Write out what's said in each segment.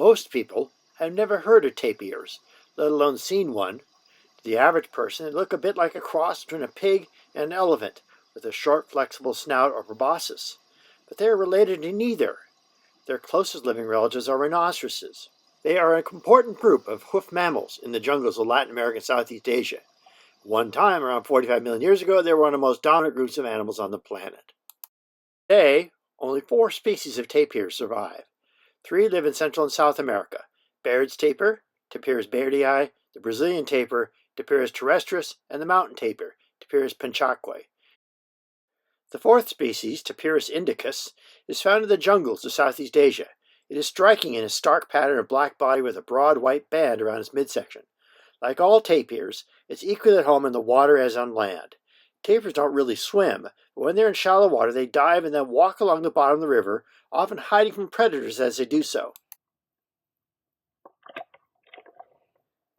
Most people have never heard of tapirs, let alone seen one. To the average person, they look a bit like a cross between a pig and an elephant, with a short, flexible snout or proboscis. But they are related to neither. Their closest living relatives are rhinoceroses. They are an important group of hoofed mammals in the jungles of Latin America and Southeast Asia. At one time, around 45 million years ago, they were one of the most dominant groups of animals on the planet. Today, only 4 species of tapirs survive. 3 live in Central and South America: Baird's tapir, Tapirs bairdii, the Brazilian tapir, Tapirs terrestris, and the mountain tapir, Tapirs pinchaque. The 4th species, Tapirs indicus, is found in the jungles of Southeast Asia. It is striking in its stark pattern of black body with a broad white band around its midsection. Like all tapirs, it's equally at home in the water as on land. Tapirs don't really swim, but when they're in shallow water, they dive and then walk along the bottom of the river, often hiding from predators as they do so.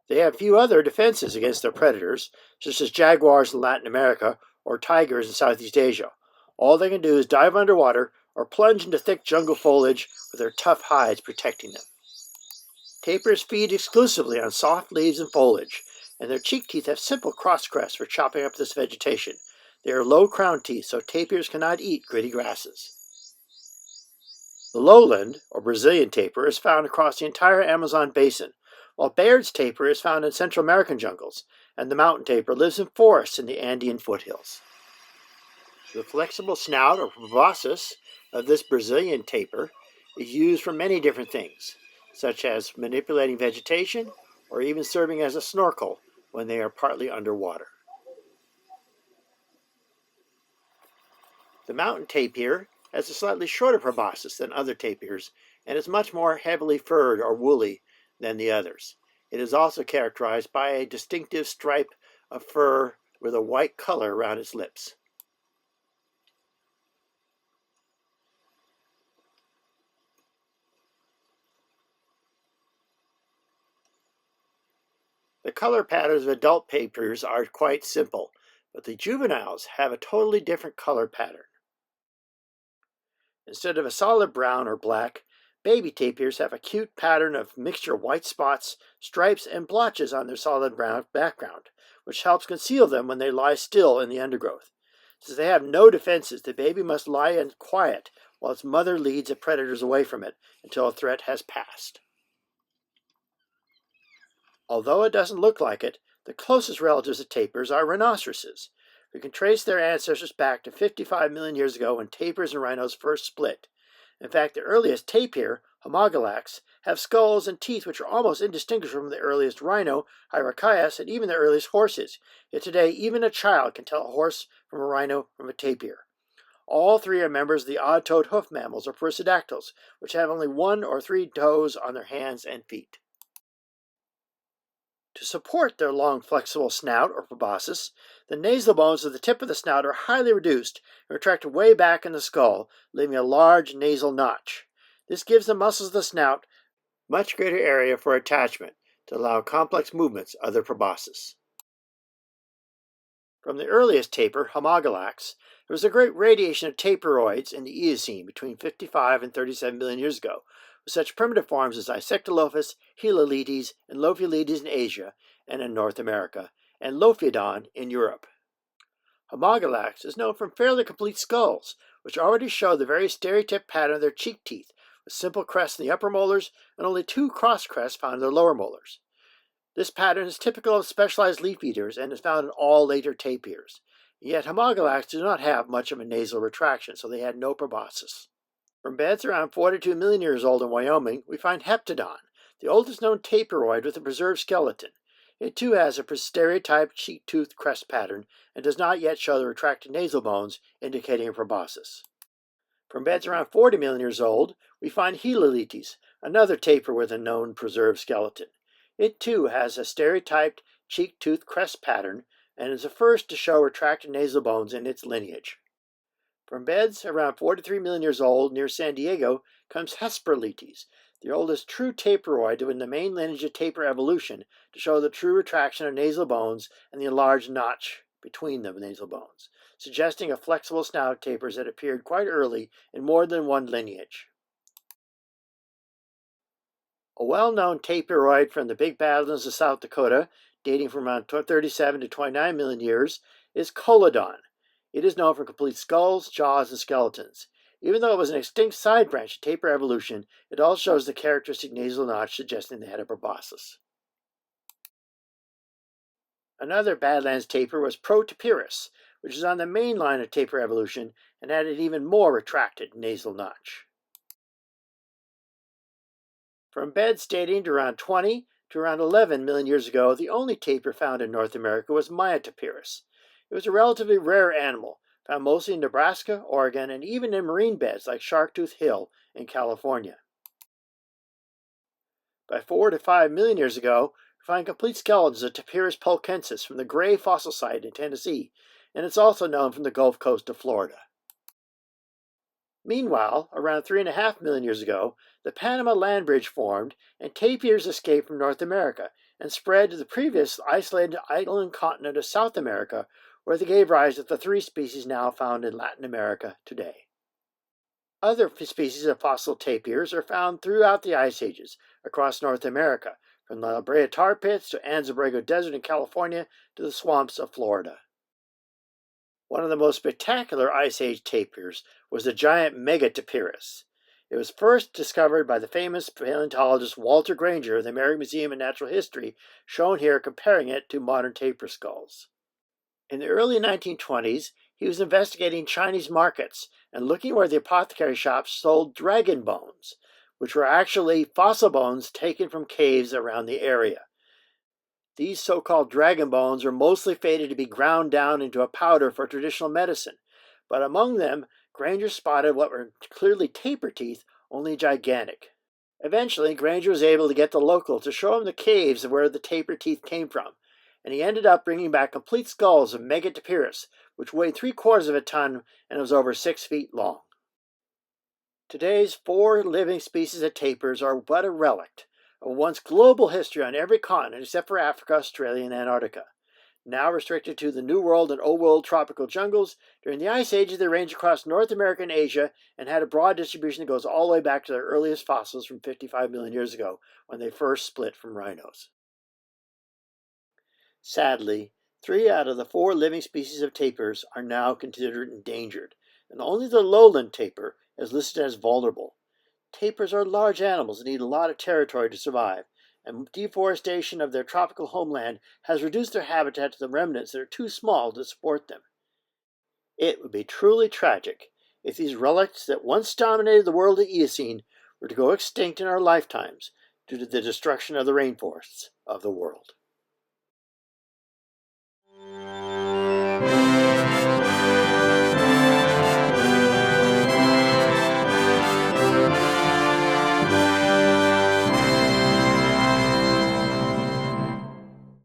They have few other defenses against their predators, such as jaguars in Latin America or tigers in Southeast Asia. All they can do is dive underwater or plunge into thick jungle foliage with their tough hides protecting them. Tapirs feed exclusively on soft leaves and foliage, and their cheek teeth have simple cross-crests for chopping up this vegetation. They are low crown teeth, so tapirs cannot eat gritty grasses. The lowland, or Brazilian tapir, is found across the entire Amazon basin, while Baird's tapir is found in Central American jungles, and the mountain tapir lives in forests in the Andean foothills. The flexible snout, or proboscis, of this Brazilian tapir is used for many different things, such as manipulating vegetation or even serving as a snorkel when they are partly underwater. The mountain tapir has a slightly shorter proboscis than other tapirs and is much more heavily furred or woolly than the others. It is also characterized by a distinctive stripe of fur with a white color around its lips. The color patterns of adult tapirs are quite simple, but the juveniles have a totally different color pattern. Instead of a solid brown or black, baby tapirs have a cute pattern of mixture of white spots, stripes, and blotches on their solid brown background, which helps conceal them when they lie still in the undergrowth. Since they have no defenses, the baby must lie in quiet while its mother leads the predators away from it until a threat has passed. Although it doesn't look like it, the closest relatives of tapirs are rhinoceroses. We can trace their ancestors back to 55 million years ago when tapirs and rhinos first split. In fact, the earliest tapir, Homogalax, have skulls and teeth which are almost indistinguishable from the earliest rhino, Hyraceus, and even the earliest horses. Yet today, even a child can tell a horse from a rhino from a tapir. All 3 are members of the odd-toed hoof mammals, or perissodactyls, which have only 1 or 3 toes on their hands and feet. To support their long, flexible snout, or proboscis, the nasal bones of the tip of the snout are highly reduced and retract way back in the skull, leaving a large nasal notch. This gives the muscles of the snout much greater area for attachment to allow complex movements of their proboscis. From the earliest tapir, Homogalax, there was a great radiation of tapiroids in the Eocene between 55 and 37 million years ago, with such primitive forms as Isectolophus, Hyloletes, and Lophiolides in Asia and in North America, and Lophiodon in Europe. Homogalax is known from fairly complete skulls, which already show the very stereotypic pattern of their cheek teeth, with simple crests in the upper molars and only 2 cross crests found in their lower molars. This pattern is typical of specialized leaf eaters and is found in all later tapirs. Yet Homogalax do not have much of a nasal retraction, so they had no proboscis. From beds around 42 million years old in Wyoming, we find Heptodon, the oldest known tapiroid with a preserved skeleton. It too has a stereotyped cheek-tooth crest pattern and does not yet show the retracted nasal bones, indicating a proboscis. From beds around 40 million years old, we find Hyloletes, another tapir with a known preserved skeleton. It too has a stereotyped cheek-tooth crest pattern and is the first to show retracted nasal bones in its lineage. From beds around 43 million years old near San Diego comes Hesperletes, the oldest true tapiroid in the main lineage of tapir evolution, to show the true retraction of nasal bones and the enlarged notch between the nasal bones, suggesting a flexible snout of tapirs that appeared quite early in more than one lineage. A well-known tapir from the Big Badlands of South Dakota, dating from around 37 to 29 million years, is Colodon. It is known for complete skulls, jaws, and skeletons. Even though it was an extinct side branch of tapir evolution, it also shows the characteristic nasal notch suggesting they had a proboscis. Another Badlands tapir was Tapirs, which is on the main line of tapir evolution and had an even more retracted nasal notch. From beds dating to around 20 to around 11 million years ago, the only tapir found in North America was Tapirs. It was a relatively rare animal, found mostly in Nebraska, Oregon, and even in marine beds like Sharktooth Hill in California. By 4 to 5 million years ago, we find complete skeletons of Tapirs pulcensis from the Gray fossil site in Tennessee, and it's also known from the Gulf Coast of Florida. Meanwhile, around 3.5 million years ago, the Panama Land Bridge formed, and tapirs escaped from North America and spread to the previous isolated island continent of South America, where they gave rise to the 3 species now found in Latin America today. Other species of fossil tapirs are found throughout the ice ages across North America, from the La Brea tar pits to Anza-Borrego Desert in California to the swamps of Florida. One of the most spectacular Ice Age tapirs was the giant Tapirs. It was first discovered by the famous paleontologist Walter Granger of the American Museum of Natural History, shown here comparing it to modern tapir skulls. In the early 1920s, he was investigating Chinese markets and looking where the apothecary shops sold dragon bones, which were actually fossil bones taken from caves around the area. These so-called dragon bones were mostly fated to be ground down into a powder for traditional medicine, but among them, Granger spotted what were clearly tapir teeth, only gigantic. Eventually, Granger was able to get the local to show him the caves of where the tapir teeth came from, and he ended up bringing back complete skulls of Tapirs, which weighed 3/4 of a ton and was over 6 feet long. Today's 4 living species of tapirs are but a relic of once global history on every continent except for Africa, Australia, and Antarctica. Now restricted to the New World and Old World tropical jungles, during the Ice Ages they ranged across North America and Asia and had a broad distribution that goes all the way back to their earliest fossils from 55 million years ago, when they first split from rhinos. Sadly, 3 out of the 4 living species of tapirs are now considered endangered, and only the lowland tapir is listed as vulnerable. Tapirs are large animals that need a lot of territory to survive, and deforestation of their tropical homeland has reduced their habitat to the remnants that are too small to support them. It would be truly tragic if these relics that once dominated the world of the Eocene were to go extinct in our lifetimes due to the destruction of the rainforests of the world.